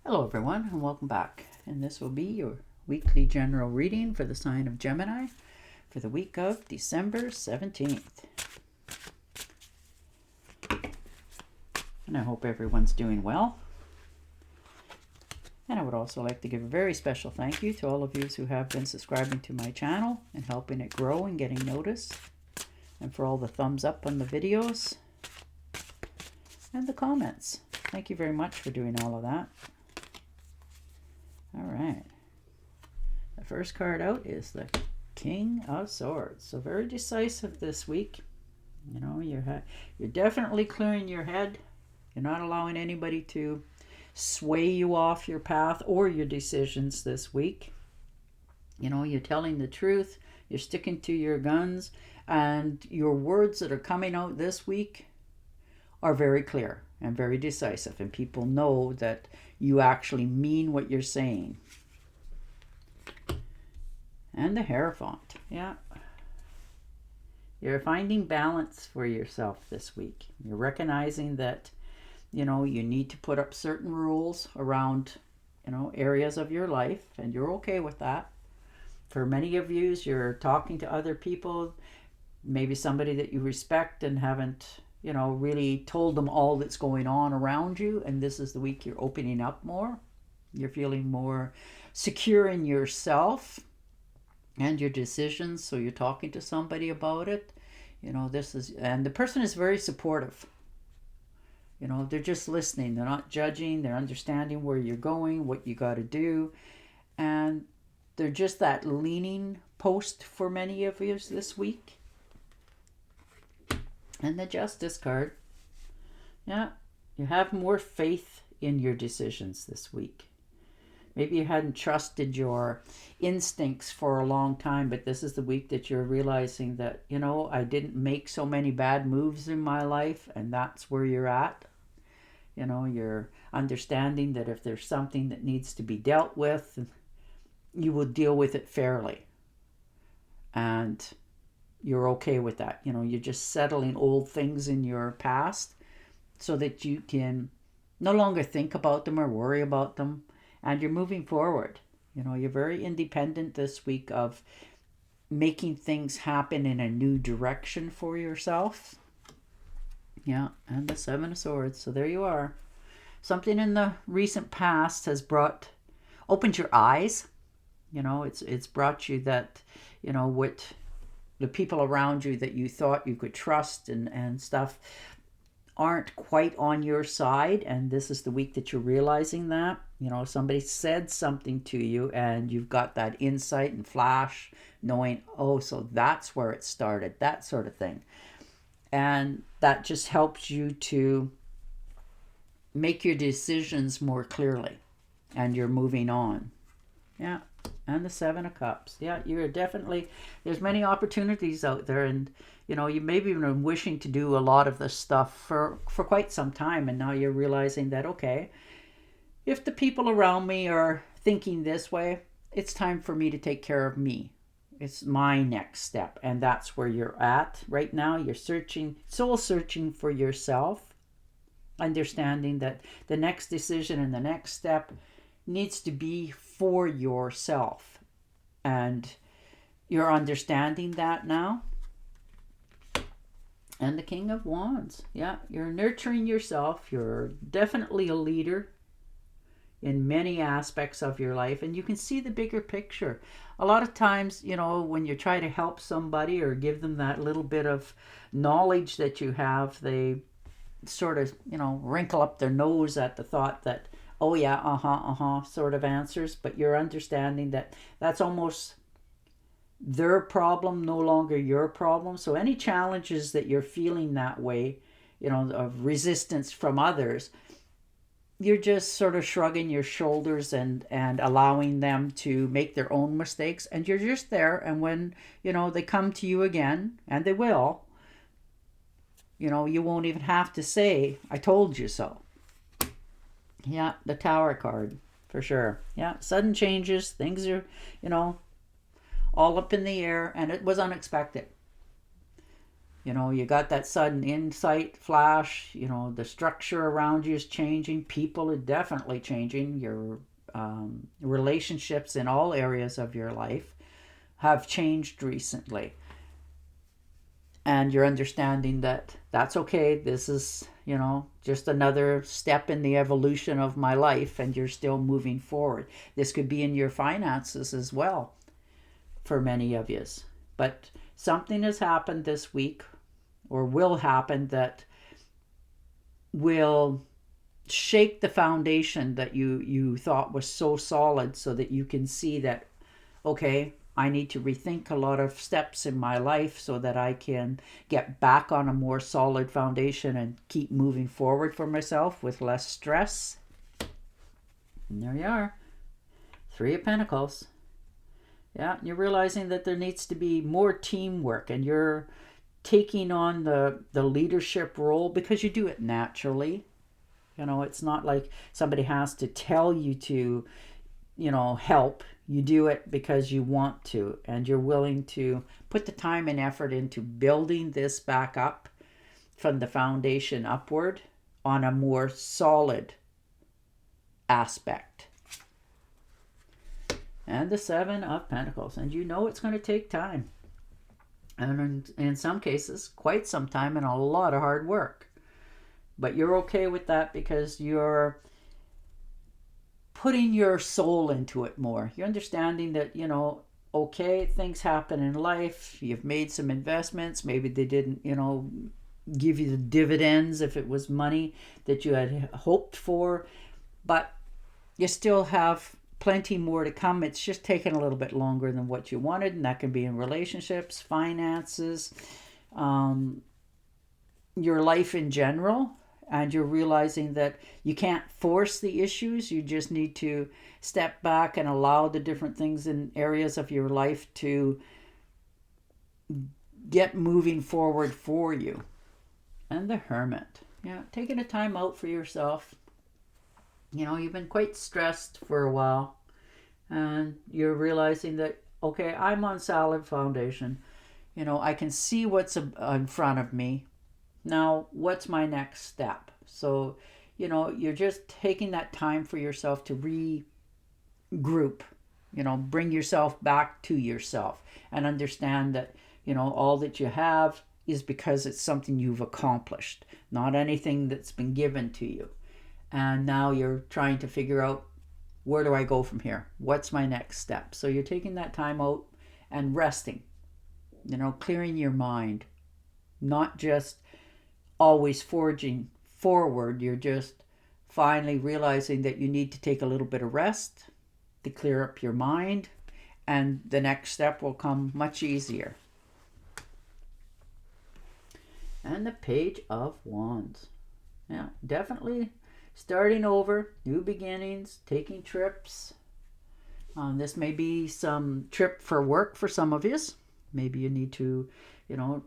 Hello everyone and welcome back, and this will be your weekly general reading for the sign of Gemini for the week of December 17th. And I hope everyone's doing well. And I would also like to give a very special thank you to all of you who have been subscribing to my channel and helping it grow and getting noticed, and for all the thumbs up on the videos and the comments. Thank you very much for doing all of that. All right. The first card out is the King of Swords. So very decisive this week. You know, you're definitely clearing your head. You're not allowing anybody to sway you off your path or your decisions this week. You know, you're telling the truth. You're sticking to your guns. And your words that are coming out this week are very clear and very decisive, and people know that you actually mean what you're saying. And the Hierophant, yeah. You're finding balance for yourself this week. You're recognizing that, you know, you need to put up certain rules around, you know, areas of your life, and you're okay with that. For many of you, you're talking to other people, maybe somebody that you respect and haven't, you know, really told them all that's going on around you, and this is the week you're opening up more. You're feeling more secure in yourself and your decisions, so you're talking to somebody about it. You know, and the person is very supportive. You know, they're just listening. They're not judging. They're understanding where you're going, what you got to do, and they're just that leaning post for many of you this week. And the Justice card. Yeah, you have more faith in your decisions this week. Maybe you hadn't trusted your instincts for a long time, but this is the week that you're realizing that, you know, I didn't make so many bad moves in my life, and that's where you're at. You know, you're understanding that if there's something that needs to be dealt with, you will deal with it fairly. And you're okay with that. You know, you're just settling old things in your past so that you can no longer think about them or worry about them, and you're moving forward. You know, you're very independent this week of making things happen in a new direction for yourself. Yeah, and the Seven of Swords. So there you are. Something in the recent past has opened your eyes. You know, it's brought you that, you know, what the people around you that you thought you could trust and stuff aren't quite on your side, and this is the week that you're realizing that. You know, somebody said something to you and you've got that insight and flash knowing, oh, so that's where it started, that sort of thing. And that just helps you to make your decisions more clearly, and you're moving on. Yeah. And the Seven of Cups. Yeah, you're definitely, there's many opportunities out there, and you know, you maybe even been wishing to do a lot of this stuff for quite some time, and now you're realizing that, okay, if the people around me are thinking this way, it's time for me to take care of me. It's my next step, and that's where you're at right now. You're searching, soul searching for yourself, understanding that the next decision and the next step needs to be for yourself, and you're understanding that now. And the King of Wands. Yeah, you're nurturing yourself. You're definitely a leader in many aspects of your life, and you can see the bigger picture. A lot of times, you know, when you try to help somebody or give them that little bit of knowledge that you have, they sort of, you know, wrinkle up their nose at the thought that, oh yeah, sort of answers, but you're understanding that that's almost their problem, no longer your problem. So any challenges that you're feeling that way, you know, of resistance from others, you're just sort of shrugging your shoulders and allowing them to make their own mistakes, and you're just there. And when, you know, they come to you again, and they will, you know, you won't even have to say, I told you so. Yeah, the Tower card, for sure. Yeah, sudden changes, things are, you know, all up in the air, and it was unexpected. You know, you got that sudden insight flash. You know, the structure around you is changing. People are definitely changing. Your relationships in all areas of your life have changed recently. And you're understanding that that's okay. This is, you know, just another step in the evolution of my life, and you're still moving forward. This could be in your finances as well for many of you. But something has happened this week, or will happen, that will shake the foundation that you thought was so solid, so that you can see that, okay, I need to rethink a lot of steps in my life so that I can get back on a more solid foundation and keep moving forward for myself with less stress. And there you are. 3 of Pentacles. Yeah, you're realizing that there needs to be more teamwork, and you're taking on the leadership role because you do it naturally. You know, it's not like somebody has to tell you to, you know, help. You do it because you want to, and you're willing to put the time and effort into building this back up from the foundation upward on a more solid aspect. And the 7 of Pentacles. And you know it's going to take time. And in some cases, quite some time and a lot of hard work. But you're okay with that because you're putting your soul into it more. You're understanding that, you know, okay, things happen in life. You've made some investments. Maybe they didn't, you know, give you the dividends if it was money that you had hoped for. But you still have plenty more to come. It's just taken a little bit longer than what you wanted. And that can be in relationships, finances, your life in general. And you're realizing that you can't force the issues. You just need to step back and allow the different things in areas of your life to get moving forward for you. And the Hermit. Yeah, taking a time out for yourself. You know, you've been quite stressed for a while. And you're realizing that, okay, I'm on solid foundation. You know, I can see what's in front of me. Now, what's my next step? So, you know, you're just taking that time for yourself to regroup, you know, bring yourself back to yourself and understand that, you know, all that you have is because it's something you've accomplished, not anything that's been given to you. And now you're trying to figure out, where do I go from here? What's my next step? So you're taking that time out and resting, you know, clearing your mind, not just always forging forward. You're just finally realizing that you need to take a little bit of rest to clear up your mind, and the next step will come much easier. And the Page of Wands. Yeah, definitely starting over, new beginnings, taking trips. This may be some trip for work for some of you. Maybe you need to, you know,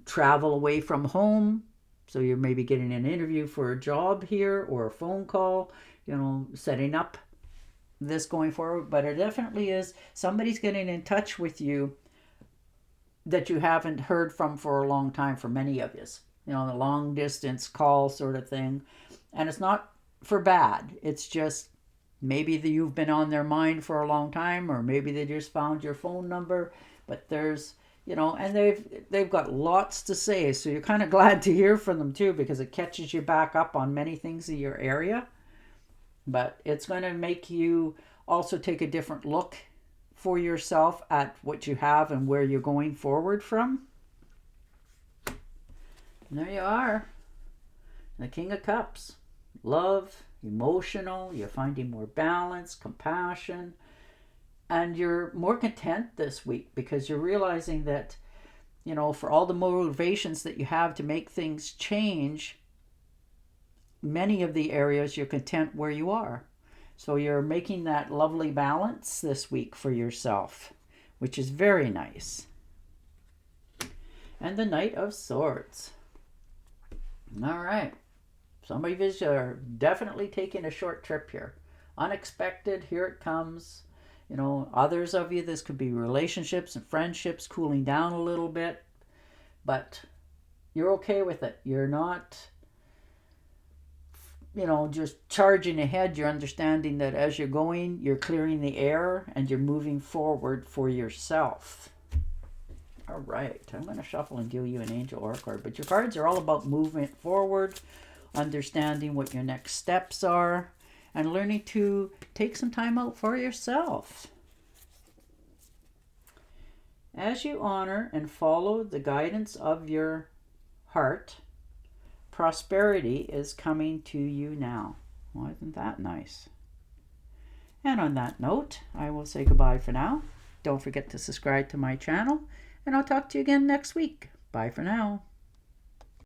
travel away from home. So you're maybe getting an interview for a job here or a phone call, you know, setting up this going forward. But it definitely is somebody's getting in touch with you that you haven't heard from for a long time for many of you. You know, the long distance call sort of thing. And it's not for bad. It's just maybe you've been on their mind for a long time, or maybe they just found your phone number. But there's, you know, and they've got lots to say, so you're kind of glad to hear from them too, because it catches you back up on many things in your area. But it's going to make you also take a different look for yourself at what you have and where you're going forward from. And there you are, the King of Cups. Love, emotional, you're finding more balance, compassion. And you're more content this week because you're realizing that, you know, for all the motivations that you have to make things change, many of the areas you're content where you are. So you're making that lovely balance this week for yourself, which is very nice. And the Knight of Swords. All right. Some of you are definitely taking a short trip here. Unexpected, here it comes. You know, others of you, this could be relationships and friendships cooling down a little bit. But You're okay with it. You're not, just charging ahead. You're understanding that as you're going, you're clearing the air and you're moving forward for yourself. All right, I'm going to shuffle and deal you an angel oracle card. But your cards are all about movement forward, understanding what your next steps are, and learning to take some time out for yourself. As you honor and follow the guidance of your heart, prosperity is coming to you now. Well, isn't that nice? And on that note, I will say goodbye for now. Don't forget to subscribe to my channel, and I'll talk to you again next week. Bye for now.